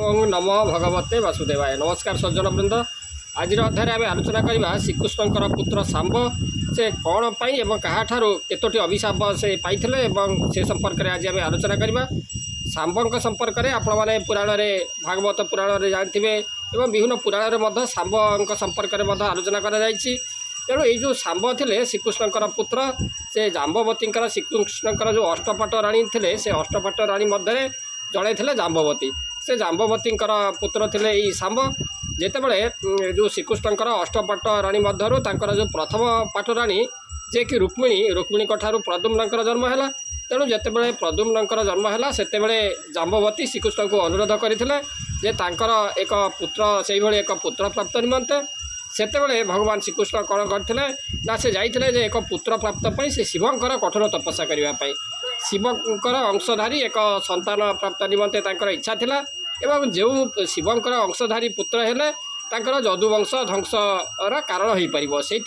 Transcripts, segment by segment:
ओं नमो भगवते वासुदेवाय। नमस्कार सज्जन वृंद। आज अध्याय आम आलोचना करवा श्रीकृष्णकर पुत्र सांब से कौन पाई क्या केतोटी अभिशाप से पाई से संपर्क में आज आम आलोचना करवा। सांब संपर्क में आपण मैंने पुराण में भागवत पुराण में जानते और विभिन्न पुराण में सांब संपर्क में आलोचना कर तेणु ये जो सांब थे श्रीकृष्णकर पुत्र से जाम्बवती श्रीकृष्णकर जो अष्टपाट राणी थे से अष्टपाट राणी मध्य जड़े थे जाम्बवती से जाम्बवती पुत्र थे ये सांब जितेबले जो श्रीकृष्णकर अष्टपाट राणी मध्य जो प्रथम पाटराणी जे कि रुक्मिणी ठारू प्रद्युम्नकर जन्म है। तेणु जितेबले प्रद्युम्नकर जन्म है से जाम्बवती श्रीकृष्ण को अनुरोध करते एक पुत्र से एक पुत्र प्राप्त निमंते सेतेबले भगवान श्रीकृष्ण कौन करते ना से जाइए एक पुत्र प्राप्त से शिवंकर कठोर तपस्या करने शिवंकर अंशधारी एक संतान प्राप्त निमंते इच्छा थिला एवं जो शिवंकर अंशधारी पुत्र हेले तांकर जदुवंश ध्वंसर कारण हो पार से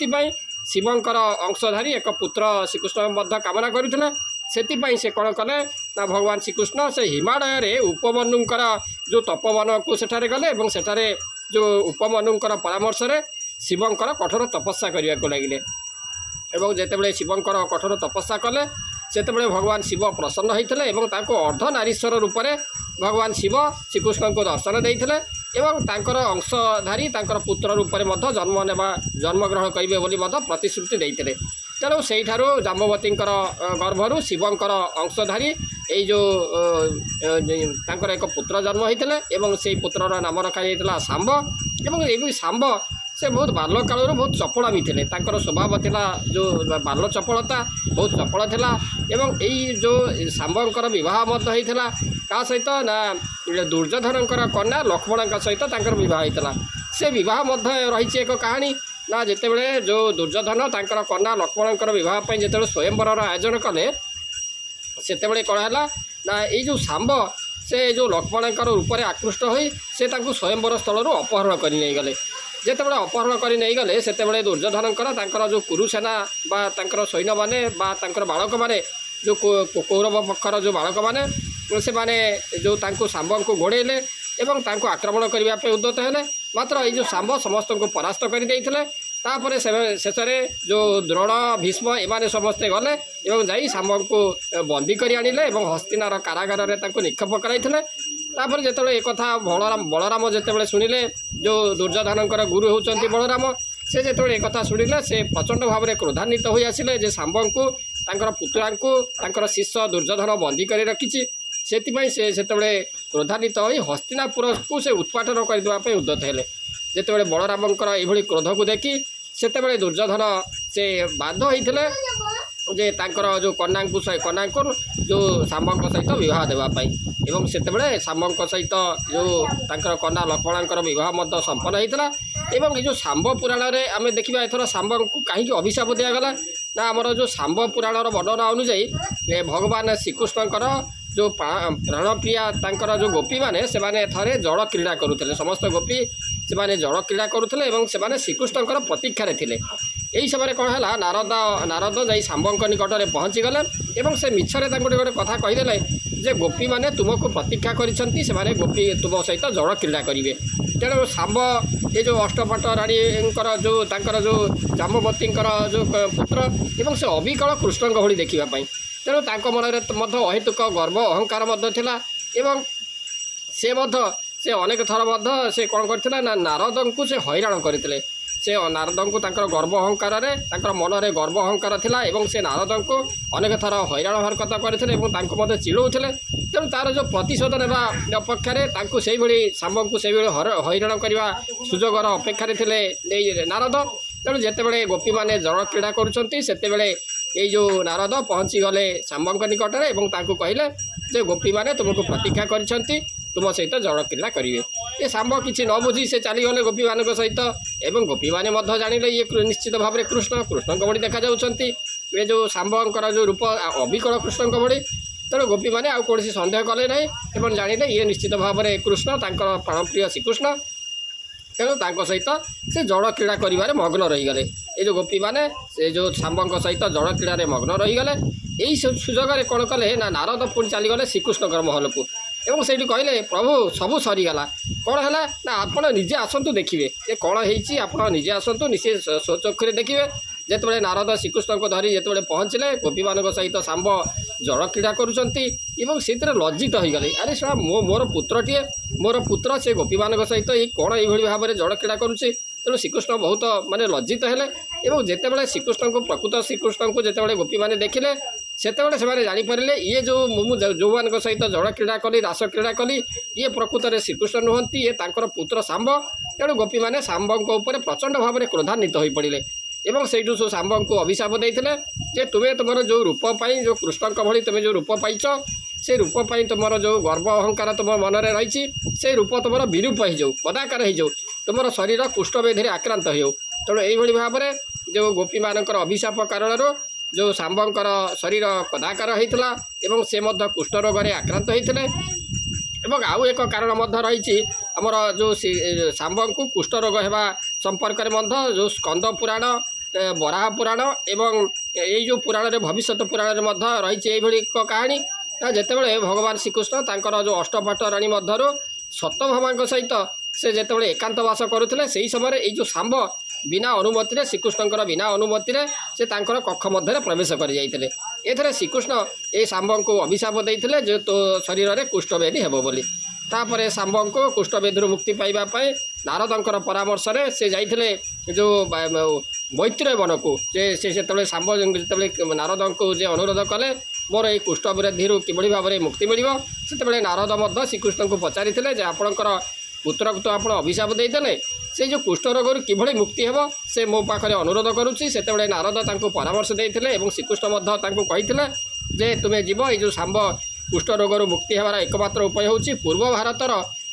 शिवंकर अंशधारी एक पुत्र श्रीकृष्ण कामना करुले से कौन कले ना भगवान श्रीकृष्ण से हिमालय उपमनुकर जो तपोवन को सेठारे गले और सेठारे जो उपमनुकर परामर्श रे शिवंकर कठोर तपस्या करने को लगिले एवं जितेबले शिवंकर कठोर तपस्या कले सेतेबले भगवान शिव प्रसन्न होते अर्धनारीश्वर रूप में भगवान शिव श्रीकृष्ण को दर्शन देते एवं तांकर अंशधारी तांकर पुत्र रूप में जन्मग्रहण करेंगे बोली प्रतिश्रुति देते। तेणु से जाम्बवती गर्भर शिवंकर अंशधारी यही जो एक पुत्र जन्म होते से पुत्रर नाम रखा सांब एवं ये सांब से बहुत बाल्य काल बहुत चपला भी थे स्वभाव था जो बाल्य चपलता बहुत चपल था एवं यही जो सांबर बह होता क्या सहित ना दुर्योधन कन्या लक्ष्मण सहित बह होता से बह रही एक कहानी ना जितेबले जो दुर्योधन कन्या लक्ष्मण बह जो स्वयंवर आयोजन कले से कौन है ना ये जो सांब से जो लक्ष्मण रूप में आकृष्ट हो स्वयंवर स्थल अपहरण कर नहीं गले जितेबाला अपहरण कर नहीं गले से दुर्योधन जो कुरुसेना सैन्य मैंने बालक मैंने जो कौरव पक्षर जो बालक मैंने से माने जो सांब को गोड़े एवं आक्रमण करने उद्यत है मात्र ये सांब समस्त को परास्त कर शेष में जो द्रोण भीष्म एमाने समस्ते गले और जा सांब को बंदी कर आनिले हस्तिनार कारागार में निक्षेप कराई जो एक बलराम जितेबाला शुणिले जो दुर्योधन गुरु होती बलराम से जो एक शुणिले से प्रचंड भाव में क्रोधान्वित हो आसिले सांब को पुत्रा को शिष्य दुर्योधन बंदी कर रखी से क्रोधान्वित हो हस्तिनापुर को से उत्पाटन करने उद्यत है जितेबाला बलराम ये क्रोध को देखी से दुर्योधन से बाध्य होते जे तांकर जो कन्या को जो सांब सहित बह देवाई एवं से सांब सहित जो तांकर कन्या लक्ष्मण बह संपन्न होता एवं जो सांब पुराण में आम देखा एथर सांब को कहीं अभिशाप दिगला ना आमर जो सांब पुराण वर्णना अनुଯାयी भगवान श्रीकृष्णकर जो प्राणप्रिया तांकर जो गोपी माने से माने थरे जल क्रीड़ा करुले समस्त गोपी से माने जल क्रीड़ा करुले से श्रीकृष्णकर प्रतीक्षा थे यही समय कौन है नारद जा सांब निकट में पहुँची गले और से मिछरे गोटे कथा कहीदेले जे गोपी मैंने तुमको प्रतीक्षा कर गोपी तुम सहित जल क्रीड़ा करेंगे। तेणु सांब ये जो अष्टपाट राणी जो जाम्बवती जो पुत्र एवं से अविकल कृष्ण भली देखापी तेणु मन में अहेतुक गर्व अहंकार एवं से अनेक थर से कौन करते ना नारद को से हैरान करते से नारद को गर्व अहंकार मन में गर्व अहंकार था एवं से नारद को अनेक थर हैरान हर कथा करते चिड़ौले तेणु तार जो प्रतिशोध नेबा अपेक्षा से सांब को से हैरान करने सुजोगर अपेक्षा थे नारद। तेणु जितेबाला गोपी मैंने जल क्रीड़ा करुँचे ये जो नारद पहुँची गले सांब निकट में कहले जे गोपी मैंने तुमको प्रतीक्षा कर तुम सहित जल क्रीड़ा करेंगे। ये सांब किसी न बुझी से चलीगले गोपी मान सहित एवं गोपी मैंने जानिले ये निश्चित भाव में कृष्ण भली देखा ये जो सांबर जो रूप अविकल कृष्ण भली तेणु गोपी मैंने आउ कौन सन्देह कले ना जानिले ये निश्चित भाव में कृष्ण प्राणप्रिय श्रीकृष्ण तेणु सहित से जल क्रीड़ा कर मग्न रहीगले ये जो गोपी मैंने से जो सांब सहित जल क्रीड़ा मग्न रहीगले यही सुजोग कौन कले ना नारद पुणी चलीगले श्रीकृष्णकर महल को ଏବଂ ସେଇଠି କହିଲେ ପ୍ରଭୁ ସବୁ ସରିଗଲା। କ'ଣ ହେଲା ନା ଆପଣ ନିଜେ ଆସନ୍ତୁ ଦେଖିବେ ଯେ କ'ଣ ହେଇଛି, ଆପଣ ନିଜେ ଆସନ୍ତୁ ନିଜେ ସ୍ୱଚକ୍ଷୁରେ ଦେଖିବେ। ଯେତେବେଳେ ନାରଦ ଶ୍ରୀକୃଷ୍ଣଙ୍କୁ ଧରି ଯେତେବେଳେ ପହଞ୍ଚିଲେ, ଗୋପୀମାନଙ୍କ ସହିତ ଶାମ୍ବ ଜଳ କ୍ରୀଡ଼ା କରୁଛନ୍ତି ଏବଂ ସେଥିରେ ଲଜ୍ଜିତ ହୋଇଗଲେ। ଆରେ ଶୁଣ, ମୋର ପୁତ୍ରଟିଏ, ମୋର ପୁତ୍ର ସେ ଗୋପୀମାନଙ୍କ ସହିତ ଏଇ କ'ଣ ଏଇଭଳି ଭାବରେ ଜଳ କ୍ରୀଡ଼ା କରୁଛି। ତେଣୁ ଶ୍ରୀକୃଷ୍ଣ ବହୁତ ଲଜ୍ଜିତ ହେଲେ ଏବଂ ଯେତେବେଳେ ଶ୍ରୀକୃଷ୍ଣଙ୍କୁ ପ୍ରକୃତ ଶ୍ରୀକୃଷ୍ଣଙ୍କୁ ଯେତେବେଳେ ଗୋପୀମାନେ ଦେଖିଲେ, ସେତେବେଳେ ସେମାନେ ଜାଣିପାରିଲେ ଇଏ ମୁଁ ଯେଉଁମାନଙ୍କ ସହିତ ଜଳ କ୍ରୀଡ଼ା କଲି, ରାସ କ୍ରୀଡ଼ା କଲି, ଇଏ ପ୍ରକୃତରେ ଶ୍ରୀକୃଷ୍ଣ ନୁହନ୍ତି, ଇଏ ତାଙ୍କର ପୁତ୍ର ଶାମ୍ବ। ତେଣୁ ଗୋପୀମାନେ ଶାମ୍ବଙ୍କ ଉପରେ ପ୍ରଚଣ୍ଡ ଭାବରେ କ୍ରୋଧାନ୍ୱିତ ହୋଇପଡ଼ିଲେ ଏବଂ ସେଇଠୁ ସବୁ ଶାମ୍ବଙ୍କୁ ଅଭିଶାପ ଦେଇଥିଲେ ଯେ ତୁମେ ତୁମର ଯେଉଁ ରୂପ ପାଇଁ, ଯେଉଁ କୃଷ୍ଣଙ୍କ ଭଳି ତୁମେ ଯେଉଁ ରୂପ ପାଇଛ, ସେ ରୂପ ପାଇଁ ତୁମର ଯେଉଁ ଗର୍ବ ଅହଙ୍କାର ତୁମ ମନରେ ରହିଛି, ସେ ରୂପ ତୁମର ବିରୂପ ହୋଇଯାଉ, ପଦାକାର ହୋଇଯାଉ, ତୁମର ଶରୀର କୁଷ୍ଠବ୍ୟାଧିରେ ଆକ୍ରାନ୍ତ ହେଉ। ତେଣୁ ଏଇଭଳି ଭାବରେ ଯେଉଁ ଗୋପୀମାନଙ୍କର ଅଭିଶାପ କାରଣରୁ ଯେଉଁ ଶାମ୍ବଙ୍କର ଶରୀର କଦାକାର ହୋଇଥିଲା ଏବଂ ସେ ମଧ୍ୟ କୁଷ୍ଠ ରୋଗରେ ଆକ୍ରାନ୍ତ ହୋଇଥିଲେ। ଏବଂ ଆଉ ଏକ କାରଣ ମଧ୍ୟ ରହିଛି, ଆମର ଯେଉଁ ଶାମ୍ବଙ୍କୁ କୁଷ୍ଠ ରୋଗ ହେବା ସମ୍ପର୍କରେ ମଧ୍ୟ ଯେଉଁ ସ୍କନ୍ଦ ପୁରାଣ, ବରାହ ପୁରାଣ ଏବଂ ଏଇ ଯେଉଁ ପୁରାଣରେ ଭବିଷ୍ୟତ ପୁରାଣରେ ମଧ୍ୟ ରହିଛି ଏଇଭଳି ଏକ କାହାଣୀ। ଯେତେବେଳେ ଭଗବାନ ଶ୍ରୀକୃଷ୍ଣ ତାଙ୍କର ଯେଉଁ ଅଷ୍ଟପଟ ରାଣୀ ମଧ୍ୟରୁ ସତ୍ୟଭାମାଙ୍କ ସହିତ ସେ ଯେତେବେଳେ ଏକାନ୍ତ ବାସ କରୁଥିଲେ, ସେହି ସମୟରେ ଏଇ ଯେଉଁ ଶାମ୍ବ ବିନା ଅନୁମତିରେ, ଶ୍ରୀକୃଷ୍ଣଙ୍କର ବିନା ଅନୁମତିରେ ସେ ତାଙ୍କର କକ୍ଷ ମଧ୍ୟରେ ପ୍ରବେଶ କରିଯାଇଥିଲେ। ଏଥିରେ ଶ୍ରୀକୃଷ୍ଣ ଏଇ ଶାମ୍ବଙ୍କୁ ଅଭିଶାପ ଦେଇଥିଲେ ଯେ ତୋ ଶରୀରରେ କୁଷ୍ଠବ୍ୟାଧି ହେବ ବୋଲି। ତାପରେ ଶାମ୍ବଙ୍କୁ କୁଷ୍ଠବ୍ୟାଧିରୁ ମୁକ୍ତି ପାଇବା ପାଇଁ ନାରଦଙ୍କର ପରାମର୍ଶରେ ସେ ଯାଇଥିଲେ ଯେଉଁ ମୈତ୍ରେୟ ବନକୁ। ସେ ଯେତେବେଳେ ଶାମ୍ବ ଯେତେବେଳେ ନାରଦଙ୍କୁ ଯେ ଅନୁରୋଧ କଲେ ମୋର ଏଇ କୁଷ୍ଠବ୍ୟାଧିରୁ କିଭଳି ଭାବରେ ମୁକ୍ତି ମିଳିବ, ସେତେବେଳେ ନାରଦ ମଧ୍ୟ ଶ୍ରୀକୃଷ୍ଣଙ୍କୁ ପଚାରିଥିଲେ ଯେ ଆପଣଙ୍କର ପୁତ୍ରକୁ ତ ଆପଣ ଅଭିଶାପ ଦେଇଦେଲେ, ସେ ଯେଉଁ କୁଷ୍ଠ ରୋଗରୁ କିଭଳି ମୁକ୍ତି ହେବ ସେ ମୋ ପାଖରେ ଅନୁରୋଧ କରୁଛି। ସେତେବେଳେ ନାରଦ ତାଙ୍କୁ ପରାମର୍ଶ ଦେଇଥିଲେ ଏବଂ ଶ୍ରୀକୃଷ୍ଣ ମଧ୍ୟ ତାଙ୍କୁ କହିଥିଲେ ଯେ ତୁମେ ଯିବ, ଏଇ ଯେଉଁ ଶାମ୍ବ କୁଷ୍ଠ ରୋଗରୁ ମୁକ୍ତି ହେବାର ଏକମାତ୍ର ଉପାୟ ହେଉଛି ପୂର୍ବ ଭାରତର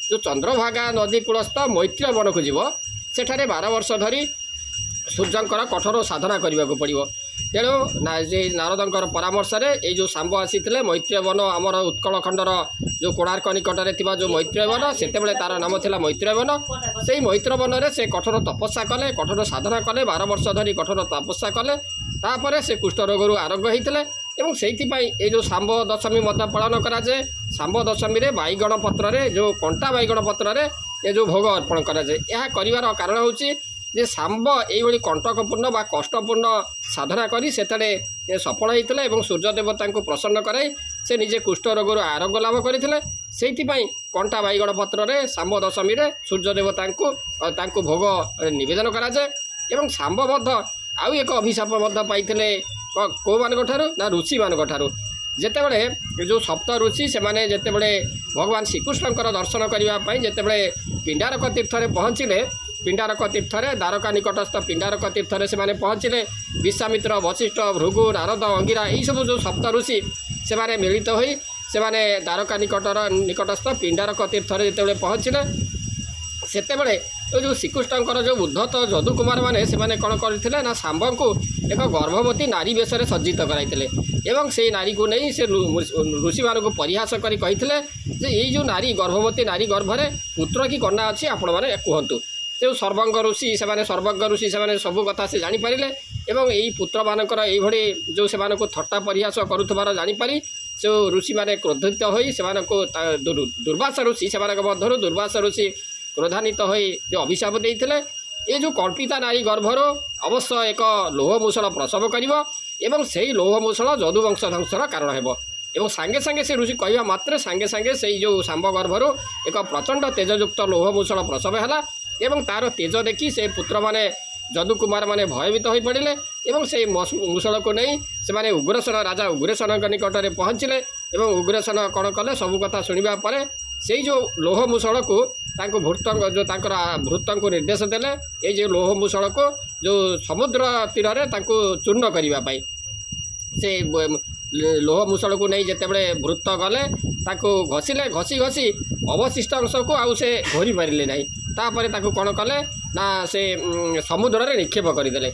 ଯେଉଁ ଚନ୍ଦ୍ରଭାଗା ନଦୀ କୂଳସ୍ଥ ମୈତ୍ରେୟ ବନକୁ ଯିବ। ସେଠାରେ 12 ବର୍ଷ ଧରି ସୂର୍ଯ୍ୟଙ୍କର କଠୋର ସାଧନା କରିବାକୁ ପଡ଼ିବ। ତେଣୁ ନାରଦଙ୍କର ପରାମର୍ଶରେ ଏଇ ଯେଉଁ ଶାମ୍ବ ଆସିଥିଲେ ମୈତ୍ରେୟ ବନ, ଆମର ଉତ୍କଳ ଖଣ୍ଡର ଯେଉଁ କୋଣାର୍କ ନିକଟରେ ଥିବା ଯେଉଁ ମୈତ୍ରେୟ ବନ, ସେତେବେଳେ ତା'ର ନାମ ଥିଲା ମୈତ୍ରେୟ ବନ। ସେଇ ମୈତ୍ରେୟ ବନରେ ସେ କଠୋର ତପସ୍ୟା କଲେ, କଠୋର ସାଧନା କଲେ, 12 ବର୍ଷ ଧରି କଠୋର ତପସ୍ୟା କଲେ। ତାପରେ ସେ କୁଷ୍ଠ ରୋଗରୁ ଆରୋଗ୍ୟ ହୋଇଥିଲେ ଏବଂ ସେଇଥିପାଇଁ ଏଇ ଯେଉଁ ଶାମ୍ବ ଦଶମୀ ମଧ୍ୟ ପାଳନ କରାଯାଏ। ଶାମ୍ବ ଦଶମୀରେ ବାଇଗଣ ପତ୍ରରେ, ଯେଉଁ କଣ୍ଟା ବାଇଗଣ ପତ୍ରରେ ଏ ଯେଉଁ ଭୋଗ ଅର୍ପଣ କରାଯାଏ। ଏହା କରିବାର କାରଣ ହେଉଛି ଯେ ଶାମ୍ବ ଏଇଭଳି କଣ୍ଟକପୂର୍ଣ୍ଣ ବା କଷ୍ଟପୂର୍ଣ୍ଣ ସାଧନା କରି ସେତେବେଳେ ସଫଳ ହୋଇଥିଲେ ଏବଂ ସୂର୍ଯ୍ୟ ଦେବତାଙ୍କୁ ପ୍ରସନ୍ନ କରାଇ ସେ ନିଜେ କୁଷ୍ଠ ରୋଗରୁ ଆରୋଗ୍ୟ ଲାଭ କରିଥିଲେ। ସେଇଥିପାଇଁ କଣ୍ଟା ବାଇଗଣ ପତ୍ରରେ ଶାମ୍ବ ଦଶମୀରେ ସୂର୍ଯ୍ୟ ଦେବତାଙ୍କୁ ତାଙ୍କୁ ଭୋଗ ନିବେଦନ କରାଯାଏ। ଏବଂ ଶାମ୍ବ ମଧ୍ୟ ଆଉ ଏକ ଅଭିଶାପ ମଧ୍ୟ ପାଇଥିଲେ କେଉଁମାନଙ୍କ ଠାରୁ ନା ଋଷିମାନଙ୍କ ଠାରୁ। ଯେତେବେଳେ ଯେଉଁ ସପ୍ତ ଋଷି ସେମାନେ ଯେତେବେଳେ ଭଗବାନ ଶ୍ରୀକୃଷ୍ଣଙ୍କର ଦର୍ଶନ କରିବା ପାଇଁ ଯେତେବେଳେ ପିଣ୍ଡାରକ ତୀର୍ଥରେ ପହଞ୍ଚିଲେ, ପିଣ୍ଡାରକ ତୀର୍ଥରେ ଦ୍ୱାରକା ନିକଟସ୍ଥ ପିଣ୍ଡାରକ ତୀର୍ଥରେ ସେମାନେ ପହଞ୍ଚିଲେ, ବିଶ୍ୱାମିତ୍ର, ବଶିଷ୍ଠ, ଭୃଗୁ, ନାରଦ, ଅଙ୍ଗିରା ଏହିସବୁ ଯେଉଁ ସପ୍ତ ଋଷି ସେମାନେ ମିଳିତ ହୋଇ ସେମାନେ ଦ୍ୱାରକା ନିକଟସ୍ଥ ପିଣ୍ଡାରକ ତୀର୍ଥରେ ଯେତେବେଳେ ପହଞ୍ଚିଲେ, ସେତେବେଳେ ଯେଉଁ ଶ୍ରୀକୃଷ୍ଣଙ୍କର ଯେଉଁ ଉଦ୍ଧତ ଯଦୁକୁମାରମାନେ ସେମାନେ କ'ଣ କରିଥିଲେ ନା ଶାମ୍ବଙ୍କୁ ଏକ ଗର୍ଭବତୀ ନାରୀ ବେଶରେ ସଜ୍ଜିତ କରାଇଥିଲେ ଏବଂ ସେଇ ନାରୀକୁ ନେଇ ସେ ଋଷିମାନଙ୍କୁ ପରିହାସ କରି କହିଥିଲେ ଯେ ଏଇ ଯେଉଁ ନାରୀ, ଗର୍ଭବତୀ ନାରୀ ଗର୍ଭରେ ପୁତ୍ର କି କନ୍ୟା ଅଛି ଆପଣମାନେ କୁହନ୍ତୁ। ଯେଉଁ ସର୍ବଙ୍ଗ ଋଷି ସେମାନେ ସବୁ କଥା ସେ ଜାଣିପାରିଲେ ଏବଂ ଏଇ ପୁତ୍ରମାନଙ୍କର ଏଇଭଳି ଯେଉଁ ସେମାନଙ୍କୁ ଥଟ୍ଟା ପରିହାସ କରୁଥିବାର ଜାଣିପାରି ଯେଉଁ ଋଷିମାନେ କ୍ରୋଧିତ ହୋଇ ସେମାନଙ୍କୁ ଦୁର୍ବାସା ଋଷି, ସେମାନଙ୍କ ମଧ୍ୟରୁ ଦୁର୍ବାସା ଋଷି କ୍ରୋଧାନ୍ୱିତ ହୋଇ ଯେଉଁ ଅଭିଶାପ ଦେଇଥିଲେ, ଏ ଯେଉଁ କଳ୍ପିତା ନାରୀ ଗର୍ଭରୁ ଅବଶ୍ୟ ଏକ ଲୌହ ମୂଷଳ ପ୍ରସବ କରିବ ଏବଂ ସେହି ଲୌହ ମୂଷଳ ଯଦୁବଂଶ ଧ୍ୱଂସର କାରଣ ହେବ। ଏବଂ ସାଙ୍ଗେ ସାଙ୍ଗେ ସେ ଋଷି କହିବା ମାତ୍ରେ ସାଙ୍ଗେ ସାଙ୍ଗେ ସେଇ ଯେଉଁ ଶାମ୍ବ ଗର୍ଭରୁ ଏକ ପ୍ରଚଣ୍ଡ ତେଜଯୁକ୍ତ ଲୌହ ମୂଷଳ ପ୍ରସବ ହେଲା ଏବଂ ତା'ର ତେଜ ଦେଖି ସେ ପୁତ୍ରମାନେ ଯଦୁକୁମାରମାନେ ଭୟଭୀତ ହୋଇପଡ଼ିଲେ ଏବଂ ସେଇ ମୂଷଳକୁ ନେଇ ସେମାନେ ରାଜା ଉଗ୍ରସେନଙ୍କ ନିକଟରେ ପହଞ୍ଚିଲେ ଏବଂ ଉଗ୍ରସେନ କ'ଣ କଲେ, ସବୁ କଥା ଶୁଣିବା ପରେ ସେଇ ଯେଉଁ ଲୌହ ମୂଷଳକୁ ତାଙ୍କୁ ତାଙ୍କର ଭୃତଙ୍କୁ ନିର୍ଦ୍ଦେଶ ଦେଲେ ଏଇ ଯେଉଁ ଲୌହ ମୂଷଳକୁ ଯେଉଁ ସମୁଦ୍ର ତୀରରେ ତାଙ୍କୁ ଚୂର୍ଣ୍ଣ କରିବା ପାଇଁ। ସେ ଲୌହ ମୂଷଳକୁ ନେଇ ଯେତେବେଳେ ଭୃତ ଗଲେ ତାକୁ ଘଷିଲେ, ଘଷି ଅବଶିଷ୍ଟ ଅଂଶକୁ ଆଉ ସେ ଘୋରି ପାରିଲେ ନାହିଁ। ତାପରେ ତାକୁ କ'ଣ କଲେ ନା ସେ ସମୁଦ୍ରରେ ନିକ୍ଷେପ କରିଦେଲେ।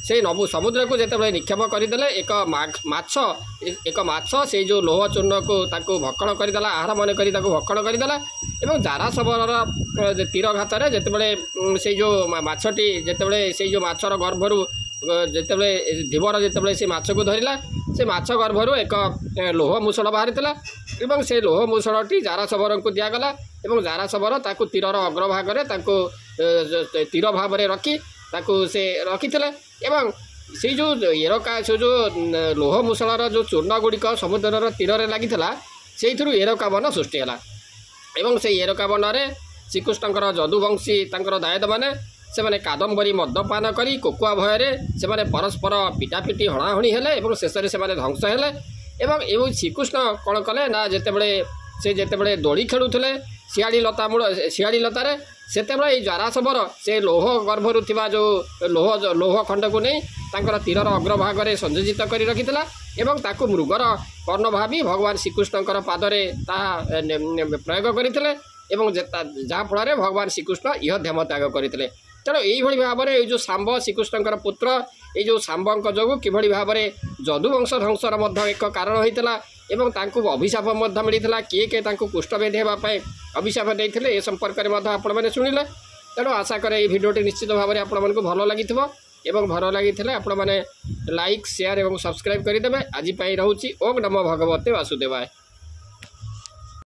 ସେଇ ସମୁଦ୍ରକୁ ଯେତେବେଳେ ନିକ୍ଷେପ କରିଦେଲେ ଏକ ମାଛ ସେଇ ଯେଉଁ ଲୌହ ଚୂର୍ଣ୍ଣକୁ ତାକୁ ଭକ୍ଷଣ କରିଦେଲା, ଆହାର ମନେ କରି ତାକୁ ଭକ୍ଷଣ କରିଦେଲା ଏବଂ ଜାରାଶବର ତୀରଘାତରେ ଯେତେବେଳେ ସେଇ ଯେଉଁ ମାଛଟି ଯେତେବେଳେ ସେଇ ଯେଉଁ ମାଛର ଗର୍ଭରୁ ଯେତେବେଳେ ଧୀବର ଯେତେବେଳେ ସେ ମାଛକୁ ଧରିଲା से माछ गर्भर एक लोह मूषल बाहरी एवं से लोह मूषलटी जाराशवर को दिगला और जाराशवर ताकू तीरर अग्रभागे तीर भाव में रखी से रखी एवं से जो एरका से जो लोह मूषलर जो चूर्ण गुड़िक समुद्र तीर में लगी से एरका बन सृष्टि है एवं से एरका बन में श्रीकृष्णकर जदुवंशी दायद मैंने से माने कादम्बरी मद्यपान करी कोकुआ भय से माने परस्पर पिटापिटी हणाहणी हेले शेष में से ध्वंस हेले एवं श्रीकृष्ण कौन कले ना जितेबले दोड़ी खेलुले शियाड़ी लता मूल शियाड़ी लतार से जाराशवर से लोह गर्भर जो लोह खंड को नहीं तीरर अग्रभागे संयोजित कर रखी ताकू मृगर कर्ण भावी भगवान श्रीकृष्णकर पादरे प्रयोग करते जहाँफल भगवान श्रीकृष्ण इह ध्यम त्याग करते तेणु यही भाव में जो सांब श्रीकृष्णकर पुत्र ये जो सांबक जो कि भाव में जदुवंश ध्वंसर एक कारण होता एवं तांको अभिशाप मिलता किए किए कुष्ठव्याधि होगापी अभिशाप देते ए संपर्क में आपण मैंने शुणिले तेणु आशा करे भिडियोटी निश्चित भाव में आपण मानक भल लगी भल लगी आपण मैंने लाइक शेयर और सब्सक्राइब करदे आज रोचे ओम नमो भगवते वासुदेवाय।